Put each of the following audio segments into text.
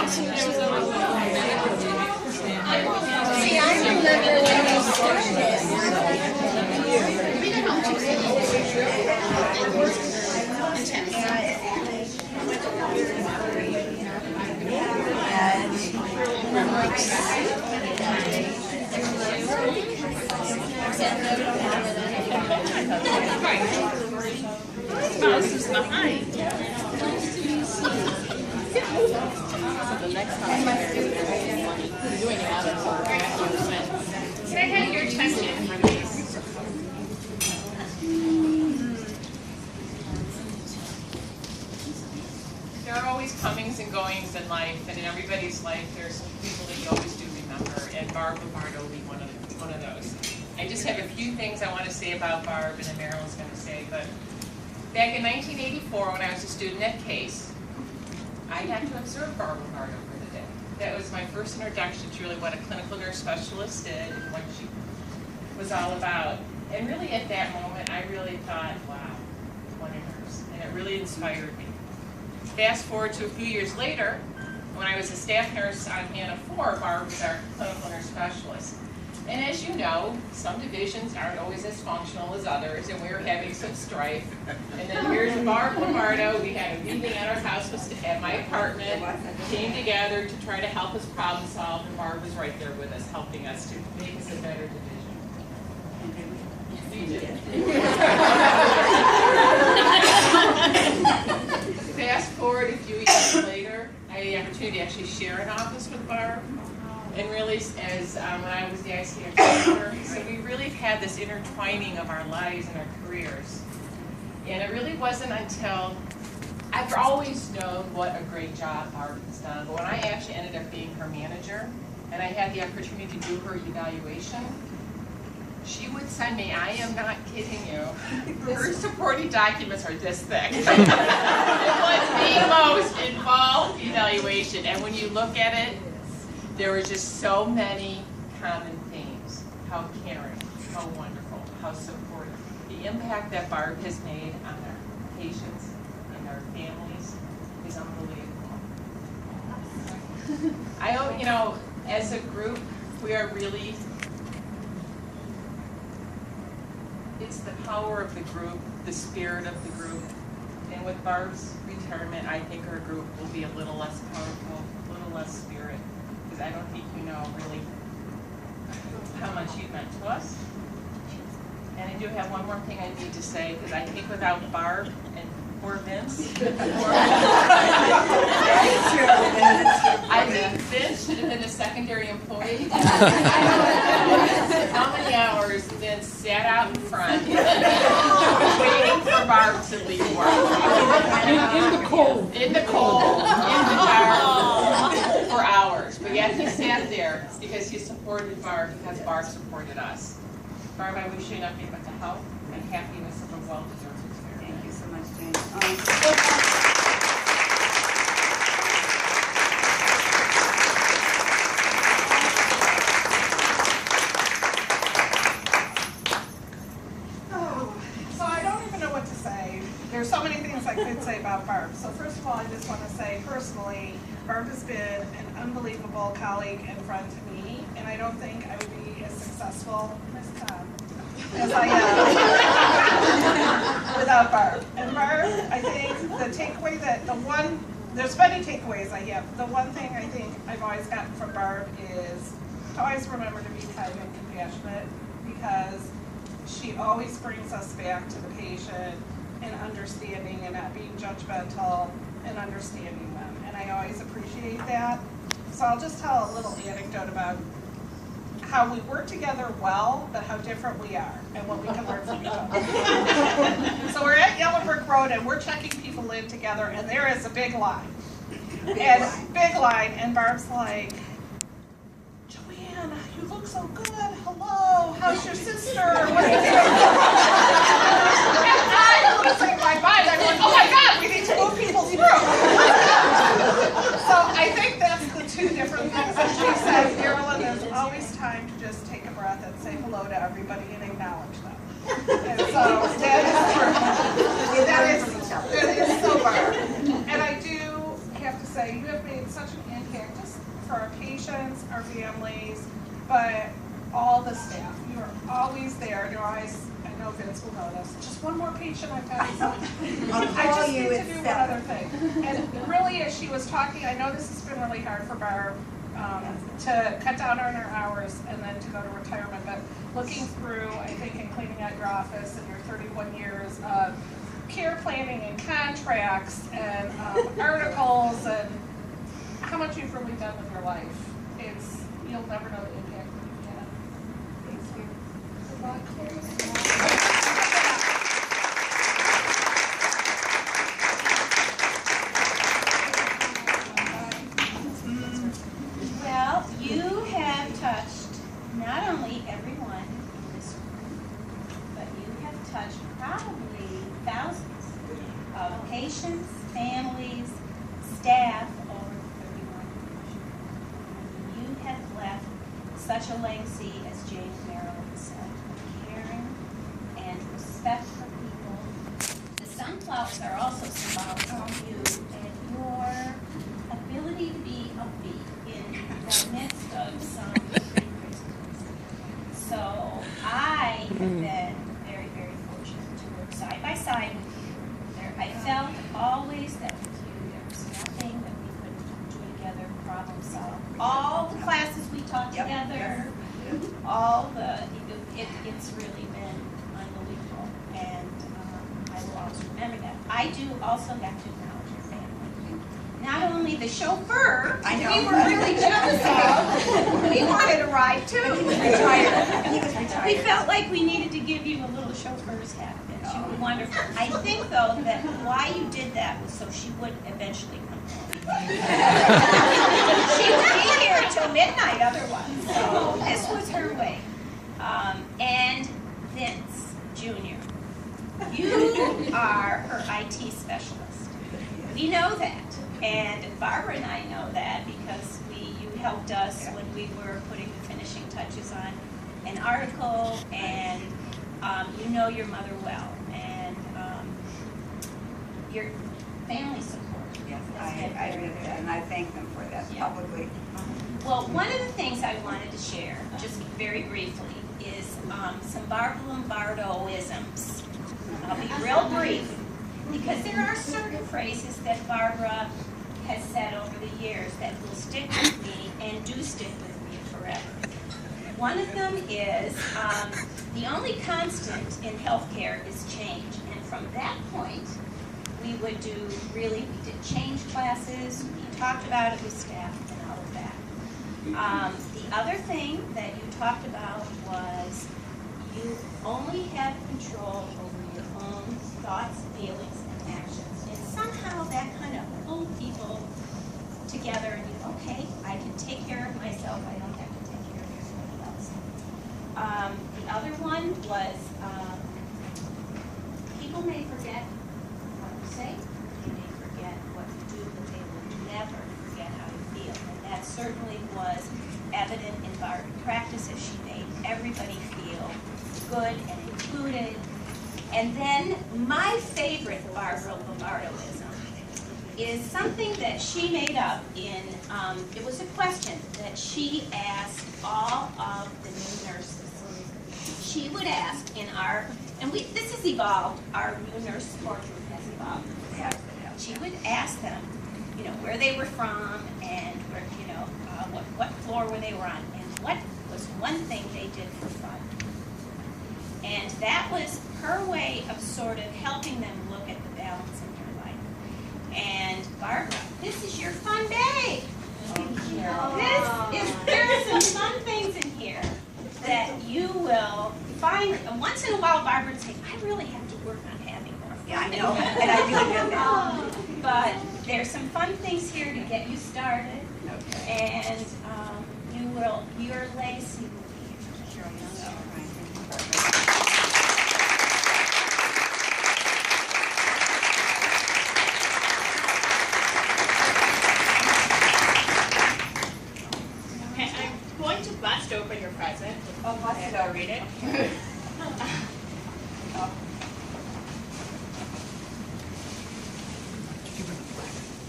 See, I remember when we started. Spouse is behind. The next time you're doing it out of Can I have your chest in, please? There are always comings and goings in life, and in everybody's life, there's some people that you always do remember, and Barb Lombardo will be one of those. I just have a few things I want to say about Barb, and then Marilyn's going to say, but back in 1984, when I was a student at Case, I had to observe Barb Lombardo for the day. That was my first introduction to really what a clinical nurse specialist did and what she was all about. And really at that moment, I really thought, wow, what a nurse. And it really inspired me. Fast forward to a few years later, when I was a staff nurse on Hannah 4, Barb was our clinical nurse specialist. And as you know, some divisions aren't always as functional as others, and we were having some strife. And then here's Barb Lombardo. We had a meeting at our house at my apartment, came together to try to help us problem solve, and Barb was right there with us, helping us to make us a better division. You did. Fast forward a few years later, I had the opportunity to actually share an office with Barb. And really, as when I was the ICF director, so we really have had this intertwining of our lives and our careers. And it really wasn't until, I've always known what a great job Barb has done, but when I actually ended up being her manager, and I had the opportunity to do her evaluation, she would send me, I am not kidding you, her supporting documents are this thick. It was the most involved evaluation, and when you look at it, there were just so many common themes. How caring, how wonderful, how supportive. The impact that Barb has made on our patients and our families is unbelievable. As a group, we are really, it's the power of the group, the spirit of the group. And with Barb's retirement, I think our group will be a little less powerful, a little less spirit. I don't think you know really how much you've meant to us. And I do have one more thing I need to say, because I think without Barb and poor Vince, I think Vince should have been a secondary employee. How many hours Vince sat out in front waiting for Barb to leave work. In the cold. In the cold, in the dark, for hours. But yet he sat there because he supported Barb, because Barb supported us. Barb, I wish you nothing but the health and happiness of a well-deserved experience. Thank you so much, Jane. So I don't even know what to say. There's so many things I could say about Barb. So first of all, I just want to say personally, Barb has been an unbelievable colleague and friend to me, and I don't think I would be as successful as I am without Barb. And Barb, I think the takeaway there's many takeaways I have. The one thing I think I've always gotten from Barb is to always remember to be kind and compassionate, because she always brings us back to the patient and understanding and not being judgmental and understanding them. And I always appreciate that. So I'll just tell a little anecdote about how we work together well, but how different we are and what we can learn from each other. So we're at Yellow Brick Road and we're checking people in together, and there is a big line. And Barb's like, Joanne, you look so good. Hello, how's your sister? What are you doing? And I losing my mind. I'm like, oh my God, we need to move people through. So I think that's the two different things that she said. Marilyn, there's always time to just take a breath and say hello to everybody and acknowledge them. And so that is so Barb. And I do have to say, say you have made such an impact just for our patients, our families, but all the staff. You are always there. I know Vince will know this. Just one more patient I've got. I just need to do one other thing. And really, as she was talking, I know this has been really hard for Barb to cut down on her hours and then to go to retirement. But looking through, I think, and cleaning out your office and your 31 years of care planning and contracts and articles and how much you've really done with your life. You'll never know the impact that you've had. Thank you. Good luck. Well, you have touched not only everyone in this room, but you have touched probably thousands of patients, families, staff over 31 years. You have left such a legacy, as Jane Marilyn said, of caring and respect for people. The sunflowers are also symbolic of you and your ability to be upbeat in the midst of some pretty crazy things. So I have been very, very fortunate to work side by side with you. I felt always that with you there was nothing that we couldn't do together, problem solve. All the classes we taught together, all the, it's really been unbelievable. And I will always remember that. I do also have to acknowledge your family. Not only the chauffeur, we were really jealous of. We wanted a ride too. He was retired. We felt like we needed to give you a little chauffeur's hat. She was wonderful. I think though that why you did that was so she would eventually come home. She would be here till midnight otherwise. So this was her way. And Vince Jr., you are her IT specialist. We know that. And Barbara and I know that because you helped us when we were putting the finishing touches on an article, and you know your mother well, and your family support. Yes, I did that, and I thank them for that publicly. Well, one of the things I wanted to share, just very briefly, is some Barb Lombardo-isms. I'll be real brief, because there are certain phrases that Barbara has said over the years that will stick with me and do stick with me forever. One of them is the only constant in healthcare is change, and from that point, we did change classes, we talked about it with staff and all of that. The other thing that you talked about was you only have control over your own thoughts, feelings, and actions. And somehow that kind of pulled people together and okay, I can take care of myself, I don't have to take care of everybody else. The other one was people may forget what you say, they may forget what you do, but they will never forget how you feel. And that certainly was evident in Barb's practice as she made everybody feel good and included. And then my favorite Barb Lombardo-ism is something that she made up in, it was a question that she asked all of the new nurses. She would ask in our, and this has evolved, our new nurse support group has evolved. She would ask them, where they were from and where, what floor were they were on, and what was one thing they did for fun. And that was her way of sort of helping them look at the balance in their life. And Barbara, this is your fun day. There are some fun things in here that you will find. Once in a while, Barbara would say, I really have to work on having more fun. Yeah, I know, and I do get that. But there's some fun things here to get you started. Okay. And your legacy will be here. Okay, I'm going to bust open your present. Oh, bust it I'll open. read it.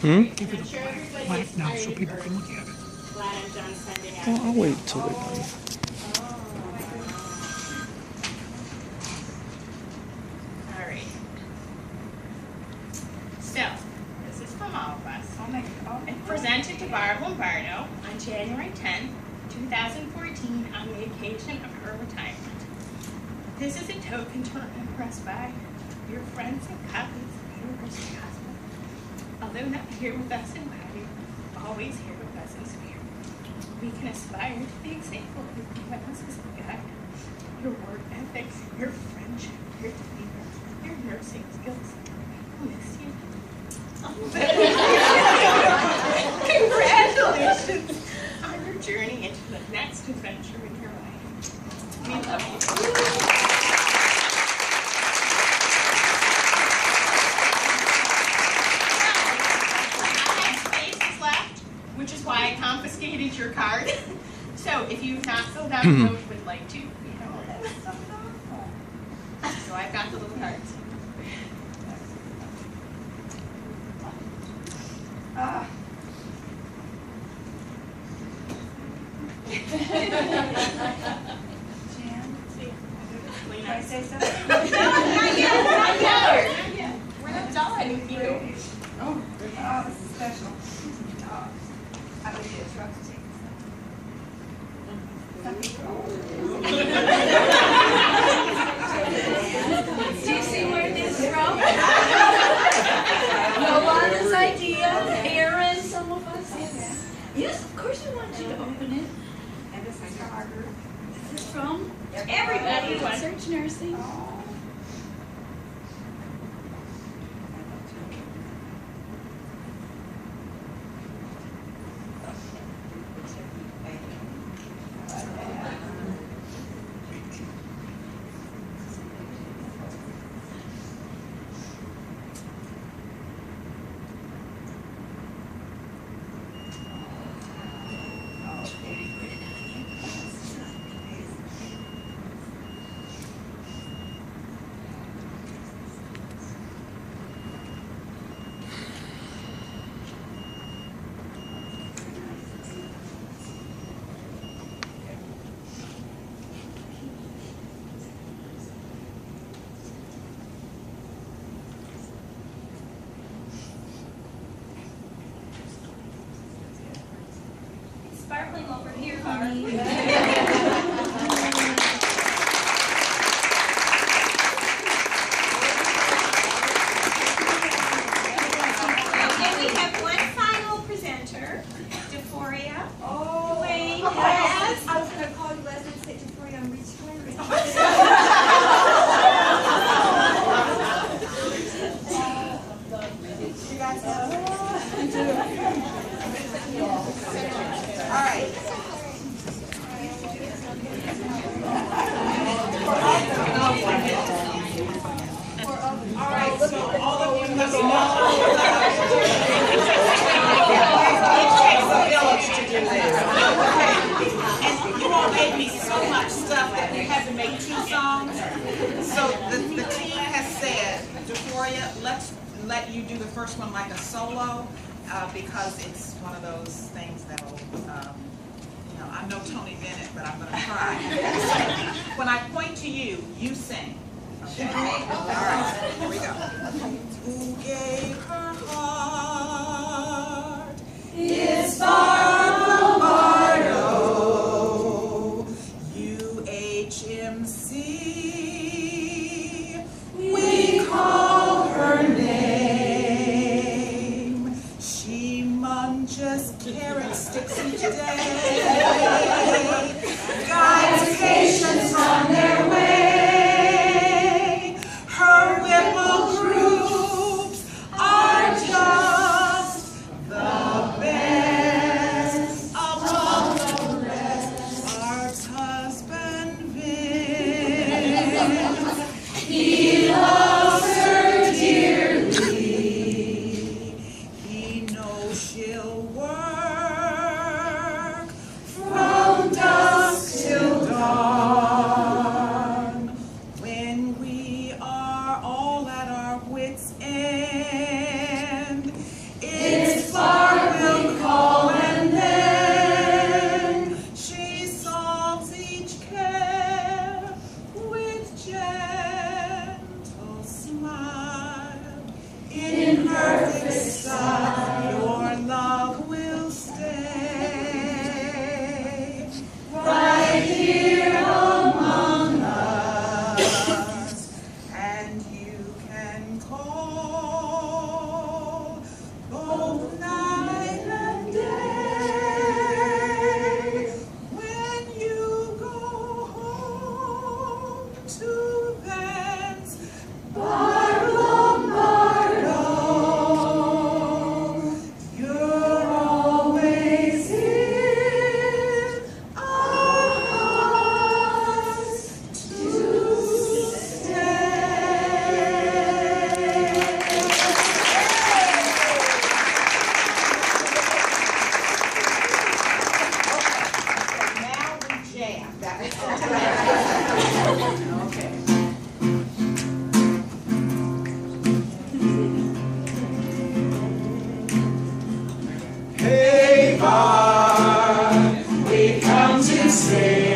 I'm sure everybody plaque now so people can look at it. Glad I'm done sending out. Well, I'll wait till they're done. All right. So, this is from all of us. And presented to Barb Lombardo on January 10th, 2014 on the occasion of her retirement. This is a token to impress by your friends and colleagues at the University Hospital. Although not here with us in body, always here with us in spirit. We can aspire to the example you've given us as a guide. Your work ethics, your friendship, your demeanor, your nursing skills. We'll miss you. Congratulations on your journey into the next adventure in your life. We love you. Which is why I confiscated your card. So if you've not filled out a vote, would like to, you know. So I've got the little cards. Can I say something? Not yet. We're not done with you. Oh, this is special. I would be a trust take. Do you see where this is from? Yolanda's idea, Aaron, some of us. Yes, of course we want you to open it. And this is from our group. This is from everybody at Search Nursing. Sparkling over here, honey. And we have one final presenter, Deforia. Oh, Wayne yes. has. I was going to call you Leslie and say before you reach You guys all right. All right, so all of you have it takes a village to do this. And you all made me so much stuff that we had to make 2 songs. So the team has said, Deforia, let's let you do the first one like a solo, because it's one of those things that'll, you know, I'm no Tony Bennett, but I'm going to try. When I point to you, you sing. Okay? All right, here we go. Who gave her heart? It's Barb Lombardo, UHMC. We call her name. She munches carrot sticks each day, guides patients on their way. Her Whipple groups are just the best. Among the rest, Barb's husband Vince, he loves her dearly. He knows she'll work from dusk till dawn. When we are all at our wits' end, it's Barb will Hey, Barb, we come to say